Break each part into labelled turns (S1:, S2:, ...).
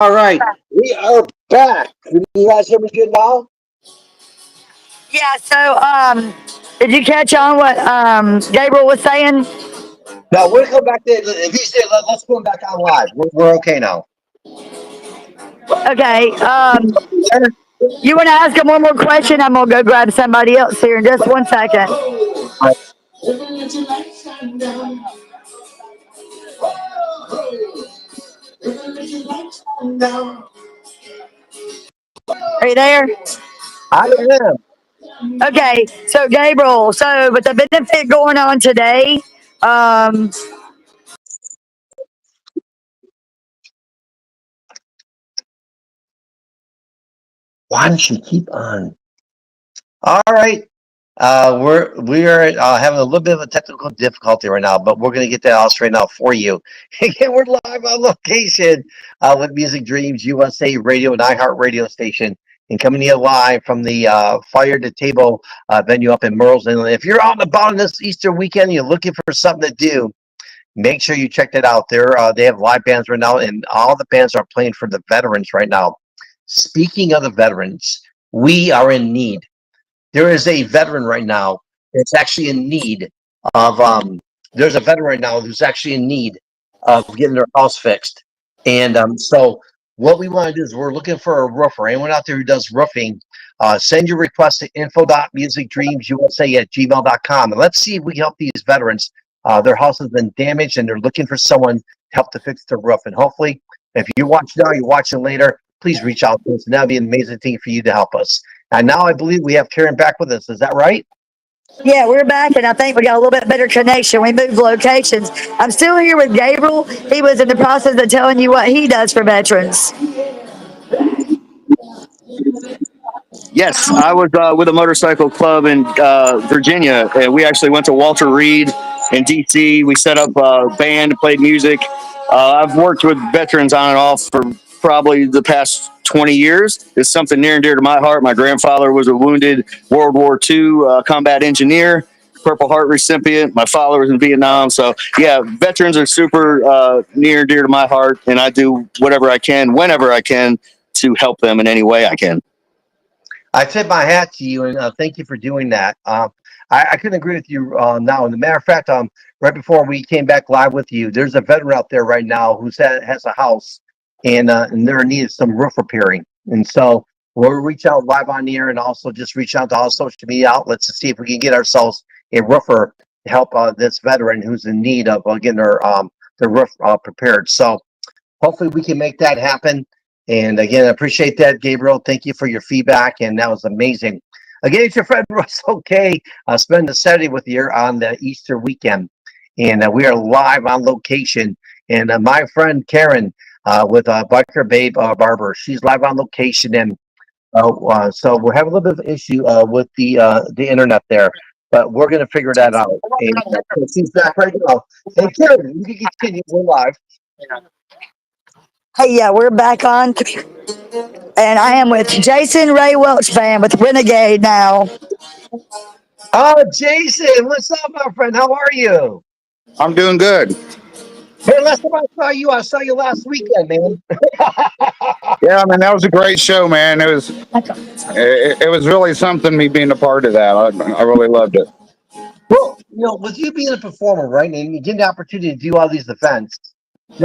S1: All right, we are back. Can you guys hear me good now?
S2: Yeah, so did you catch on what Gabriel was saying?
S1: No, we'll come back to if you say let's go back on live. We're okay now.
S2: Okay.
S1: Yeah?
S2: You want to ask him one more question? I'm gonna go grab somebody else here in just 1 second. Are you there?
S1: I am.
S2: Okay. So Gabriel, so with the benefit going on today, um,
S1: Why don't you keep on? All right. We are having a little bit of a technical difficulty right now, but we're going to get that all straightened out for you. Again, we're live on location with Music Dreams USA Radio and iHeart Radio Station, and coming to you live from the Fire to Table venue up in Merle's Inland. If you're out and about on this Easter weekend, you're looking for something to do, make sure you check that out. They have live bands right now, and all the bands are playing for the veterans right now. Speaking of the veterans, we are in need. There is a veteran right now that's actually in need of. There's a veteran right now who's actually in need of getting their house fixed, and so what we want to do is we're looking for a roofer. Anyone out there who does roofing, send your request to info.musicdreamsusa@gmail.com, and let's see if we can help these veterans. Their house has been damaged, and they're looking for someone to help to fix the roof. And hopefully, if you watch now, you're watching later, please reach out to us, and that'd be an amazing thing for you to help us. And now I believe we have Karen back with us. Is that right?
S2: yeah, we're back, and I think we got a little bit better connection. We moved locations. I'm still here with Gabriel. He was in the process of telling you what he does for veterans.
S3: Yes, I was with a motorcycle club in Virginia. We actually went to Walter Reed in D.C. We set up a band, played music. I've worked with veterans on and off for probably the past 20 years. It's something near and dear to my heart. My grandfather was a wounded World War II combat engineer, Purple Heart recipient. My father was in Vietnam. So, yeah, veterans are super near and dear to my heart, and I do whatever I can, whenever I can, to help them in any way I can.
S1: I tip my hat to you, and thank you for doing that. I couldn't agree with you now. And the matter of fact, right before we came back live with you, there's a veteran out there right now who has a house, and they're in need of some roof repairing. And so we'll reach out live on the air, and also just reach out to all social media outlets to see if we can get ourselves a roofer to help this veteran who's in need of getting their roof prepared. So hopefully we can make that happen. And again, I appreciate that, Gabriel. Thank you for your feedback, and that was amazing. Again, it's your friend Russell K. Spending the Saturday with you on the Easter weekend, and we are live on location. And my friend Karen with Biker Babe Barber, she's live on location, and so we're having a little bit of issue with the internet there, but we're going to figure that out. And so she's back right now. Hey, Karen, you can continue. We're live.
S2: Hey, yeah, we're back on, and I am with Jason Ray Welch Band with Renegade now.
S1: Oh, Jason, what's up, my friend? How are you?
S3: I'm doing good.
S1: Hey, last time I saw you last weekend, man.
S3: Yeah, I mean that was a great show, man. It was really something. Me being a part of that, I really loved it.
S1: Well, with you being a performer, right, and you get the opportunity to do all these events,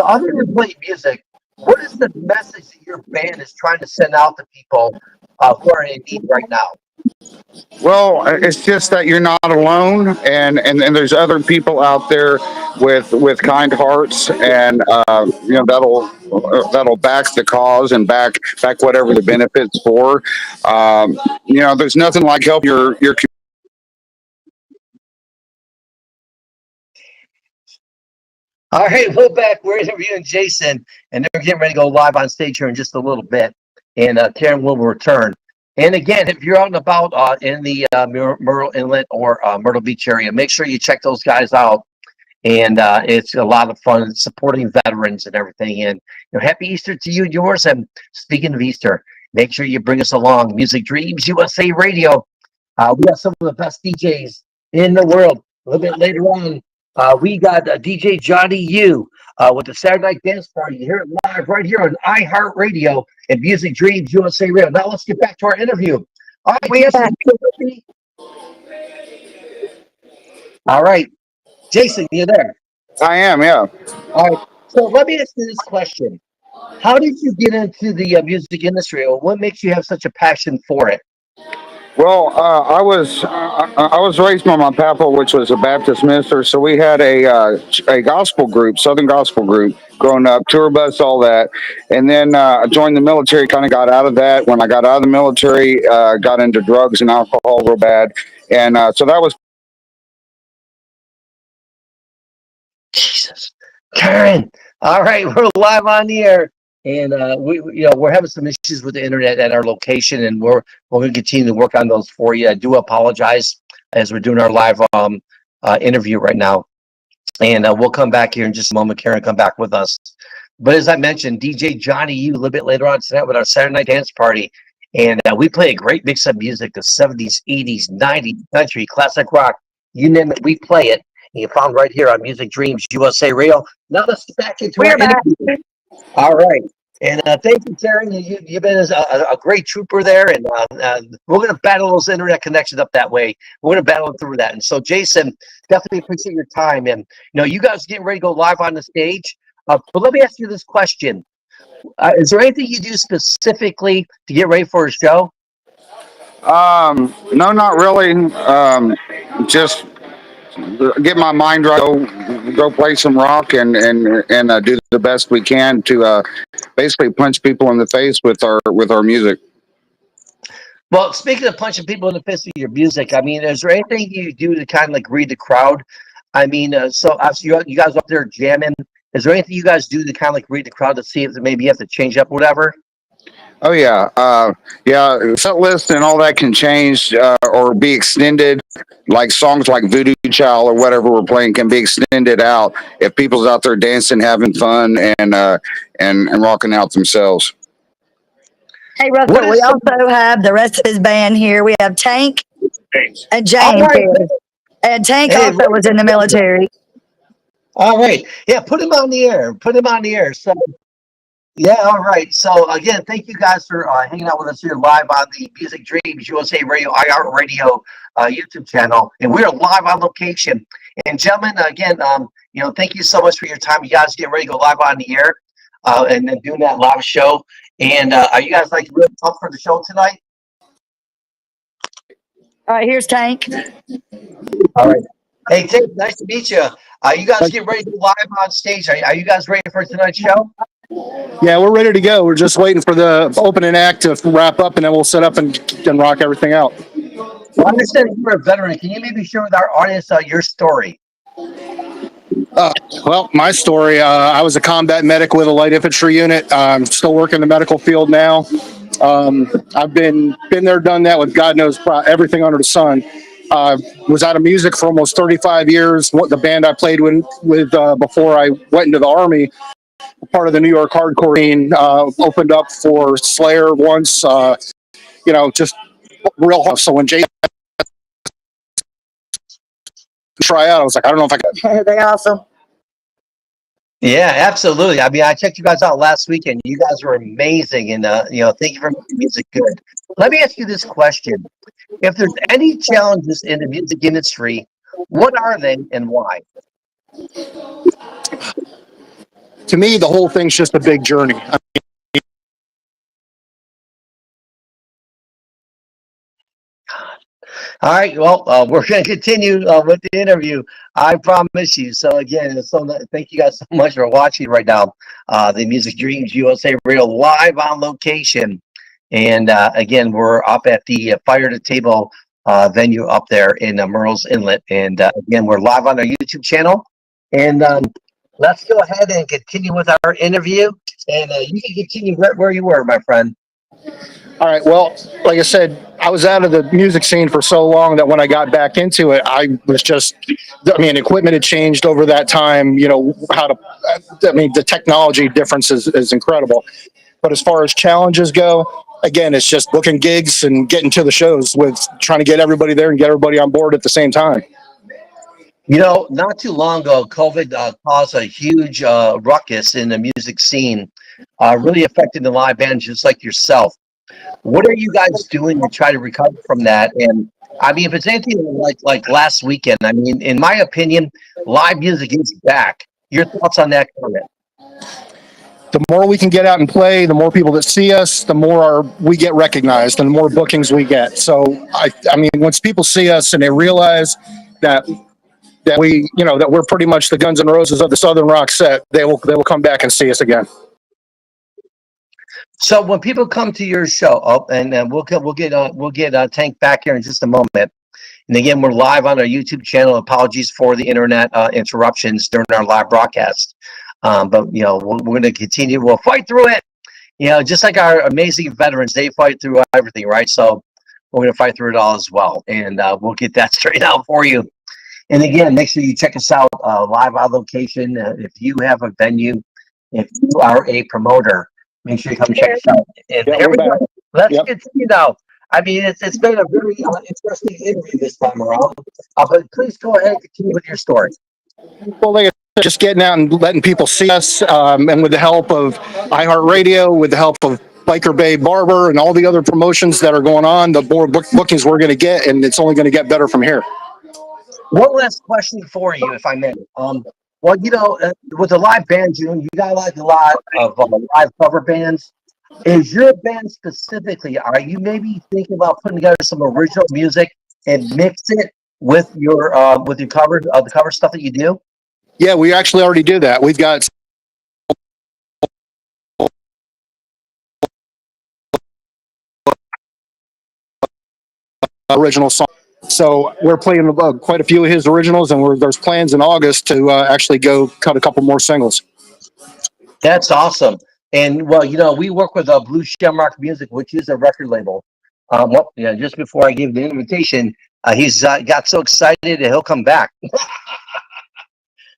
S1: other than playing music, what is the message that your band is trying to send out to people who are in need right now?
S3: Well, it's just that you're not alone, and there's other people out there with kind hearts, and that'll back the cause and back whatever the benefits for. There's nothing like help your.
S1: All right, we're back. We're interviewing Jason, and they're getting ready to go live on stage here in just a little bit. And Karen will return. And again, if you're out and about in the Myrtle Inlet or Myrtle Beach area, make sure you check those guys out. And it's a lot of fun supporting veterans and everything. And happy Easter to you and yours. And speaking of Easter, make sure you bring us along. Music Dreams USA Radio. We have some of the best DJs in the world. A little bit later on, We got DJ Johnny U with the Saturday Night Dance Party. You hear it live right here on iHeartRadio and Music Dreams USA Radio. Now let's get back to our interview. All right,
S2: We are
S1: Jason,
S2: back.
S1: you with me? All right, Jason, you there?
S3: I am, yeah.
S1: All right. So let me ask you this question: how did you get into the music industry, or what makes you have such a passion for it?
S3: Well, I was raised by my papa, which was a Baptist minister. So we had a gospel group, Southern gospel group, growing up, tour bus, all that. And then I joined the military. Kind of got out of that. When I got out of the military, got into drugs and alcohol real bad. And so that was.
S1: Jesus, Karen. All right, we're live on the air, and we're having some issues with the internet at our location, and we're going to continue to work on those for you. I do apologize as we're doing our live interview right now, and we'll come back here in just a moment. Karen, come back with us. But as I mentioned, DJ Johnny U a little bit later on tonight with our Saturday Night Dance Party, and we play a great mix of music: the '70s, '80s, '90s, country, classic rock, you name it, we play it. You found right here on Music Dreams USA Radio. Now let's get back into
S2: We
S1: our
S2: are back.
S1: interview. All right. And thank you, Karen. You've been a great trooper there. And we're going to battle those internet connections up that way. We're going to battle through that. And so, Jason, definitely appreciate your time. And, you guys are getting ready to go live on the stage. But let me ask you this question. Is there anything you do specifically to get ready for a show?
S3: No, not really. Just get my mind right. Go play some rock and do the best we can to basically punch people in the face with our music.
S1: Well, speaking of punching people in the face with your music, I mean, is there anything you do to kind of like read the crowd? I mean, so obviously you guys up there jamming. Is there anything you guys do to kind of like read the crowd to see if maybe you have to change up whatever?
S3: Oh yeah, yeah. Set list and all that can change or be extended. Like songs like Voodoo Child or whatever we're playing can be extended out if people's out there dancing, having fun, and rocking out themselves.
S2: Hey,
S1: What
S2: Russell, we
S1: is some?
S2: also have the rest of his band here. We have Tank and
S1: All
S2: James
S1: right,
S2: here. And Tank
S1: hey,
S2: also was in the military.
S1: all right, yeah, put him on the air. Put him on the air. So yeah, all right. So again, thank you guys for hanging out with us here live on the Music Dreams USA Radio, iHeart Radio YouTube channel, and we are live on location. And gentlemen, again, thank you so much for your time. You guys get ready to go live on the air, and then doing that live show. And are you guys like really pumped for the show tonight?
S2: All right, here's Tank.
S1: All right. Hey, Tim, nice to meet you. You guys get ready to go live on stage. Are you guys ready for tonight's show?
S4: Yeah, we're ready to go. We're just waiting for the opening act to wrap up, and then we'll set up and rock everything out.
S1: Well, I understand you're a veteran. Can you maybe share with our audience your story?
S4: Well, my story, I was a combat medic with a light infantry unit. I'm still working in the medical field now. I've been there, done that with God knows everything under the sun. Was out of music for almost 35 years. The band I played with before I went into the Army, part of the New York hardcore scene, opened up for Slayer once, just real hard. So when Jay try out, I was like, I don't know if I can.
S2: They're awesome.
S1: Yeah, absolutely. I mean, I checked you guys out last weekend. You guys were amazing, and thank you for making music good. Let me ask you this question: if there's any challenges in the music industry, what are they and why?
S4: To me, the whole thing's just a big journey.
S1: All right. Well, we're going to continue with the interview. I promise you. So again, thank you guys so much for watching right now. The Music Dreams USA Radio live on location, and again, we're up at the Fire to Table venue up there in Murrells Inlet, and again, we're live on our YouTube channel. And let's go ahead and continue with our interview. And you can continue right where you were, my friend.
S4: All right. Well, like I said, I was out of the music scene for so long that when I got back into it, equipment had changed over that time. The technology difference is incredible. But as far as challenges go, again, it's just booking gigs and getting to the shows with trying to get everybody there and get everybody on board at the same time.
S1: Not too long ago, COVID caused a huge ruckus in the music scene, really affecting the live bands just like yourself. What are you guys doing to try to recover from that? And I mean, if it's anything like last weekend, I mean, in my opinion, live music is back. Your thoughts on that comment?
S4: The more we can get out and play, the more people that see us, the more we get recognized and the more bookings we get. So I mean, once people see us and they realize that that we're pretty much the Guns N' Roses of the Southern rock set, they will come back and see us again.
S1: So when people come to your show, and we'll get Tank back here in just a moment. And again, we're live on our YouTube channel. Apologies for the internet interruptions during our live broadcast. But we're going to continue. We'll fight through it. Just like our amazing veterans, they fight through everything, right? So we're going to fight through it all as well, and we'll get that straight out for you. And again, make sure you check us out live on location. If you have a venue, if you are a promoter, make sure you come check us out. And
S4: Yeah,
S1: here we
S4: we're back.
S1: go. Let's
S4: Yep.
S1: continue now. I mean, it's been a very interesting interview this time around. But please go ahead and continue with your story.
S4: Well, like I said, just getting out and letting people see us, and with the help of iHeartRadio, with the help of Biker Bay Barber and all the other promotions that are going on, the more bookings we're going to get, and it's only going to get better from here.
S1: One last question for you, if I may. Well, with the live bands, you got like a lot of live cover bands. Is your band specifically? Are you maybe thinking about putting together some original music and mix it with your cover the cover stuff that you do?
S4: Yeah, we actually already do that. We've got original song. So we're playing quite a few of his originals, and there's plans in August to actually go cut a couple more singles.
S1: That's awesome. And well, we work with Blue Shamrock Music, which is a record label. Just before I gave the invitation, he's got so excited that he'll come back.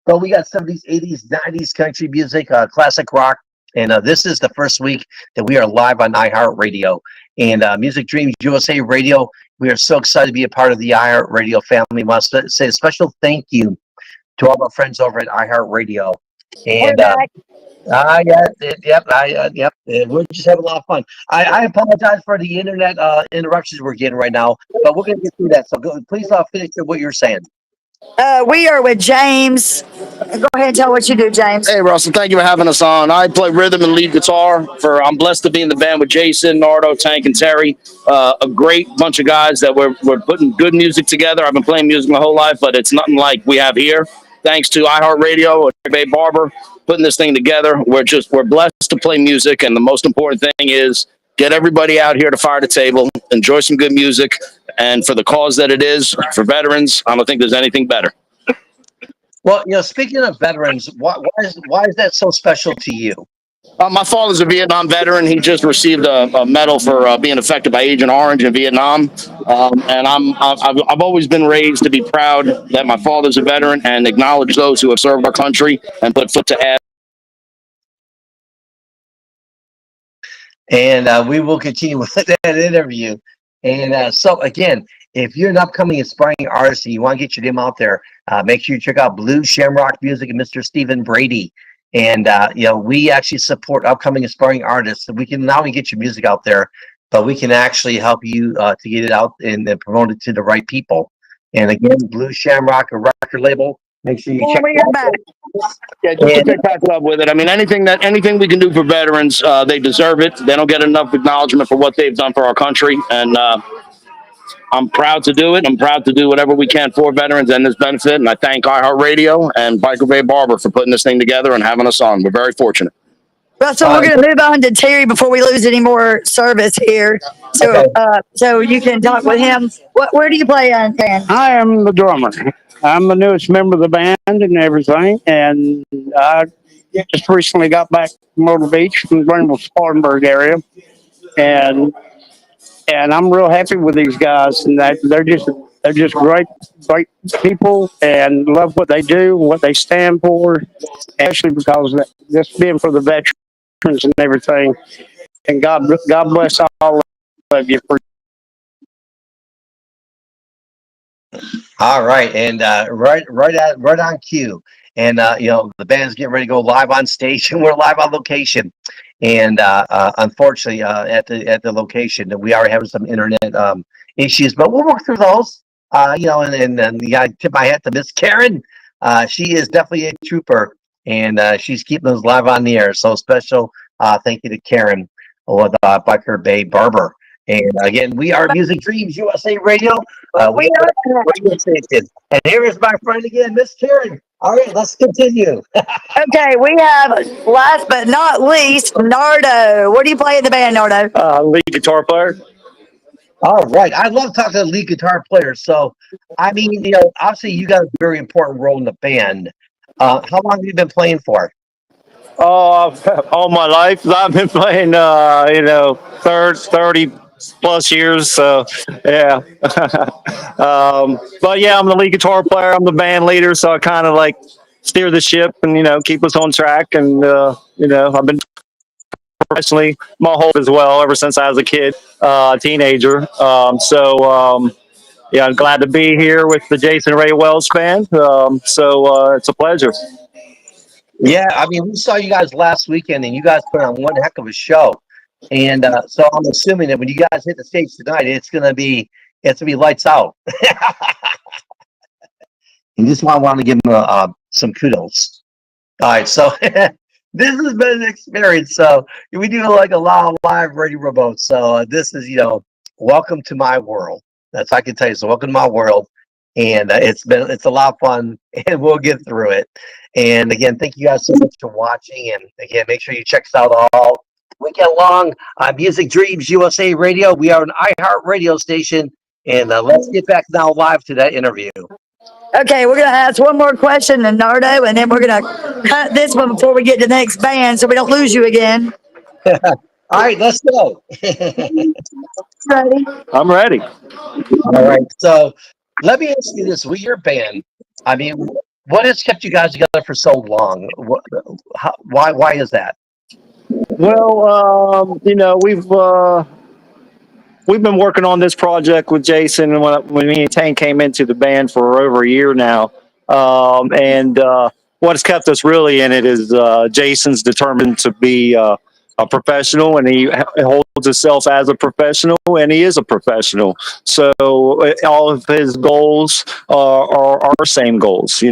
S1: But we got some of these 80s, 90s country music, classic rock. And this is the first week that we are live on iHeartRadio and Music Dreams USA Radio. We are so excited to be a part of the iHeartRadio family. I want to say a special thank you to all our friends over at iHeartRadio.
S2: We're
S1: And
S2: back.
S1: yep. We're just having a lot of fun. I apologize for the internet interruptions we're getting right now, but we're going to get through that. So please finish what you're saying.
S2: We are with James. Go ahead and tell what you do, James.
S3: Hey, Russell, thank you for having us on. I play rhythm and lead guitar. I'm blessed to be in the band with Jason, Nardo, Tank, and Terry. A great bunch of guys that we're putting good music together. I've been playing music my whole life, but it's nothing like we have here. Thanks to iHeartRadio and Bay Barber putting this thing together. We're blessed to play music, and the most important thing is get everybody out here to fire the table, enjoy some good music, and for the cause that it is, for veterans, I don't think there's anything better.
S1: Well, speaking of veterans, why is that so special to you?
S3: My father's a Vietnam veteran. He just received a medal for being affected by Agent Orange in Vietnam, and I've always been raised to be proud that my father's a veteran and acknowledge those who have served our country and put foot to ass.
S1: And we will continue with that interview. And so again, if you're an upcoming aspiring artist and you want to get your name out there, make sure you check out Blue Shamrock Music and Mr. Stephen Brady. And we actually support upcoming aspiring artists. So we can not only get your music out there, but we can actually help you to get it out and promote it to the right people. And again, Blue Shamrock, a record label. Make sure you check
S2: We
S1: it
S2: are
S1: out.
S2: back.
S3: Yeah, just to pick back up with it. I mean, anything we can do for veterans, they deserve it. They don't get enough acknowledgement for what they've done for our country, and I'm proud to do it. I'm proud to do whatever we can for veterans and this benefit. And I thank iHeartRadio and Biker Bay Barber for putting this thing together and having us on. We're very fortunate.
S2: Russell, we're going to move on to Terry before we lose any more service here. So, so you can talk with him. Where do you play on?
S5: I am the drummer. I'm the newest member of the band and everything. And I just recently got back from Myrtle Beach from the Greenville Spartanburg area. And I'm real happy with these guys. And they're just great people and love what they do, what they stand for, especially because this being for the veterans and everything. And God bless all of you for
S1: All right, and right on cue, and the band's getting ready to go live on stage, and we're live on location, and unfortunately, at the location, we are having some internet issues, but we'll work through those. And you got to tip my hat to Miss Karen. She is definitely a trooper, and she's keeping us live on the air. So special thank you to Karen with Biker Bay Barber. And again, we are Music Dreams USA Radio. We are radio station. And here is my friend again, Miss Karen. All right, let's continue.
S2: Okay, we have last but not least Nardo. What do you play in the band, Nardo?
S3: Lead guitar player.
S1: All right, I love talking to lead guitar players. So, I mean, obviously you got a very important role in the band. How long have you been playing for?
S3: All my life I've been playing. 30 plus years. So yeah. But yeah, I'm the lead guitar player. I'm the band leader. So I kind of like steer the ship and keep us on track. And I've been professionally my whole as well ever since I was a kid, teenager. Yeah, I'm glad to be here with the Jason Ray Wells band. It's a pleasure.
S1: Yeah, I mean, we saw you guys last weekend, and you guys put on one heck of a show. And so I'm assuming that when you guys hit the stage tonight, it's gonna be lights out. And just want to give them some kudos. All right, so this has been an experience. So we do like a lot of live radio remotes. So this is, welcome to my world. That's I can tell you. So welcome to my world, and it's a lot of fun, and we'll get through it. And again, thank you guys so much for watching. And again, make sure you check us out all weekend long on Music Dreams USA Radio. We are an iHeart radio station, and let's get back now live to that interview.
S2: Okay, we're gonna ask one more question to Nardo, and then we're gonna cut this one before we get to the next band, so we don't lose you again.
S1: All right, let's go.
S2: Ready?
S3: I'm ready.
S1: All right, so let me ask you this: with your band, I mean, what has kept you guys together for so long? Why is that?
S3: Well, we've been working on this project with Jason when me and Tank came into the band for over a year now. And what's kept us really in it is Jason's determined to be a professional, and he holds himself as a professional, and he is a professional. So all of his goals are our same goals.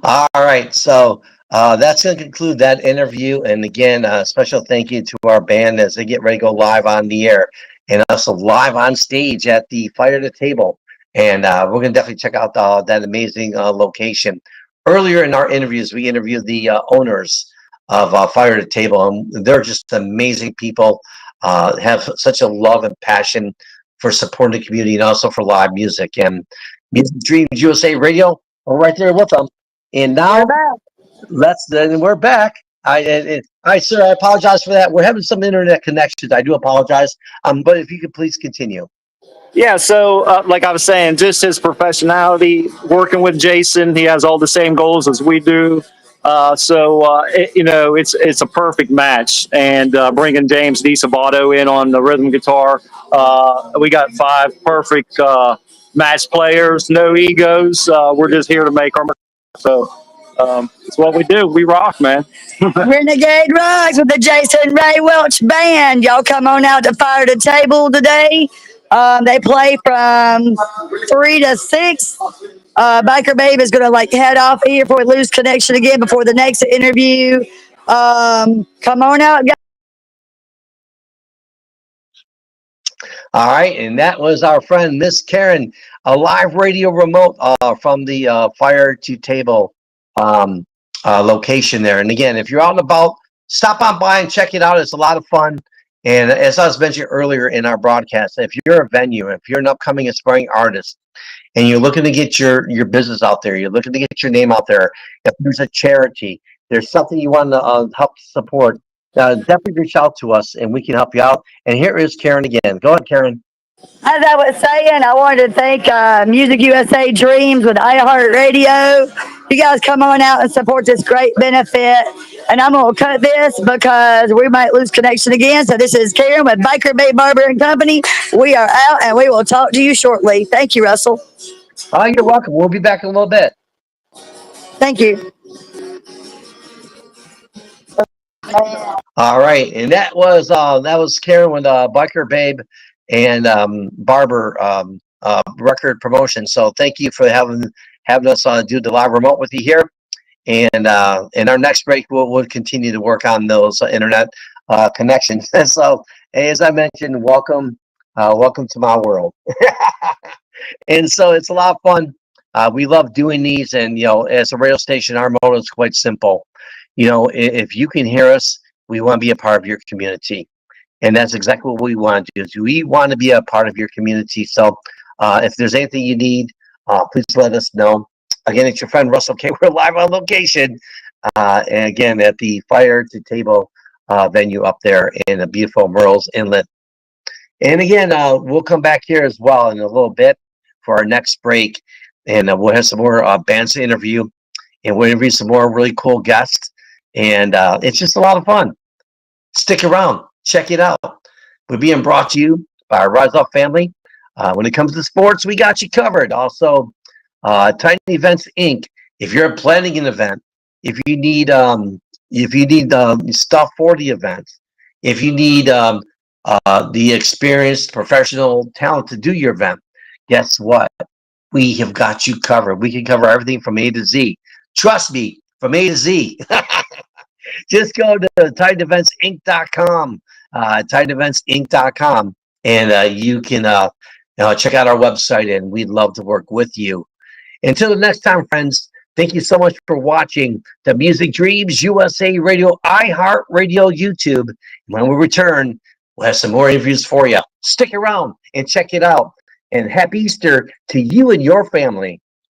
S1: All right, so that's going to conclude that interview. And again, special thank you to our band as they get ready to go live on the air and also live on stage at the Fire to Table. And we're going to definitely check out that amazing location. Earlier in our interviews, we interviewed the owners of Fire to Table, and they're just amazing people. Have such a love and passion for supporting the community and also for live music. And Music Dreams USA Radio, we're right there with them. And now we're back. All right, sir. I apologize for that. We're having some internet connections. I do apologize. But if you could please continue.
S3: Yeah, so like I was saying, just his professionality, working with Jason, he has all the same goals as we do. It's a perfect match. And bringing James DiSabato in on the rhythm guitar, we got 5 perfect match players, no egos. We're just here to make our. So it's what we do. We rock, man.
S2: Renegade Rocks with the Jason Ray Welch Band. Y'all come on out to Fire to Table today. They play from 3 to 6. Biker Babe is going to head off here before we lose connection again before the next interview. Come on out, guys.
S1: All right, and that was our friend Miss Karen, a live radio remote from the Fire to Table location there. And again, if you're out and about, stop on by and check it out. It's a lot of fun. And as I was mentioning earlier in our broadcast, if you're a venue, if you're an upcoming aspiring artist, and you're looking to get your business out there, you're looking to get your name out there, if there's a charity, there's something you want to help support, definitely reach out to us and we can help you out. And here is Karen again. Go ahead, Karen.
S2: As I was saying, I wanted to thank Music USA Dreams with iHeartRadio. You guys come on out and support this great benefit. And I'm going to cut this because we might lose connection again. So this is Karen with Biker Bay Barber and Company. We are out and we will talk to you shortly. Thank you, Russell.
S1: Oh, you're welcome. We'll be back in a little bit.
S2: Thank you.
S1: All right, and that was Karen with Biker Babe and Barber record promotion. So thank you for having us do the live remote with you here. And in our next break, we'll continue to work on those internet connections. And so, as I mentioned, welcome to my world. And so it's a lot of fun. We love doing these, and as a radio station, our motto is quite simple. If you can hear us, we want to be a part of your community, and that's exactly what we want to do. Is we want to be a part of your community. So, if there's anything you need, please let us know. Again, it's your friend Russell K. We're live on location, and again at the Fire to Table venue up there in the beautiful Merle's Inlet. And again, we'll come back here as well in a little bit for our next break, and we'll have some more bands to interview, and we'll interview some more really cool guests, and it's just a lot of fun. Stick around, check it out. We're being brought to you by our Rise Up family. When it comes to sports, we got you covered. Also, Tiny Events Inc. If you're planning an event, if you need stuff for the event, if you need the experienced professional talent to do your event, guess what? We have got you covered. We can cover everything from A to Z. Trust me, from A to Z. Just go to TitanEventsInc.com, TitanEventsInc.com, and you can check out our website, and we'd love to work with you. Until the next time, friends, thank you so much for watching the Music Dreams USA Radio, iHeart Radio, YouTube. When we return, we'll have some more interviews for you. Stick around and check it out. And happy Easter to you and your family.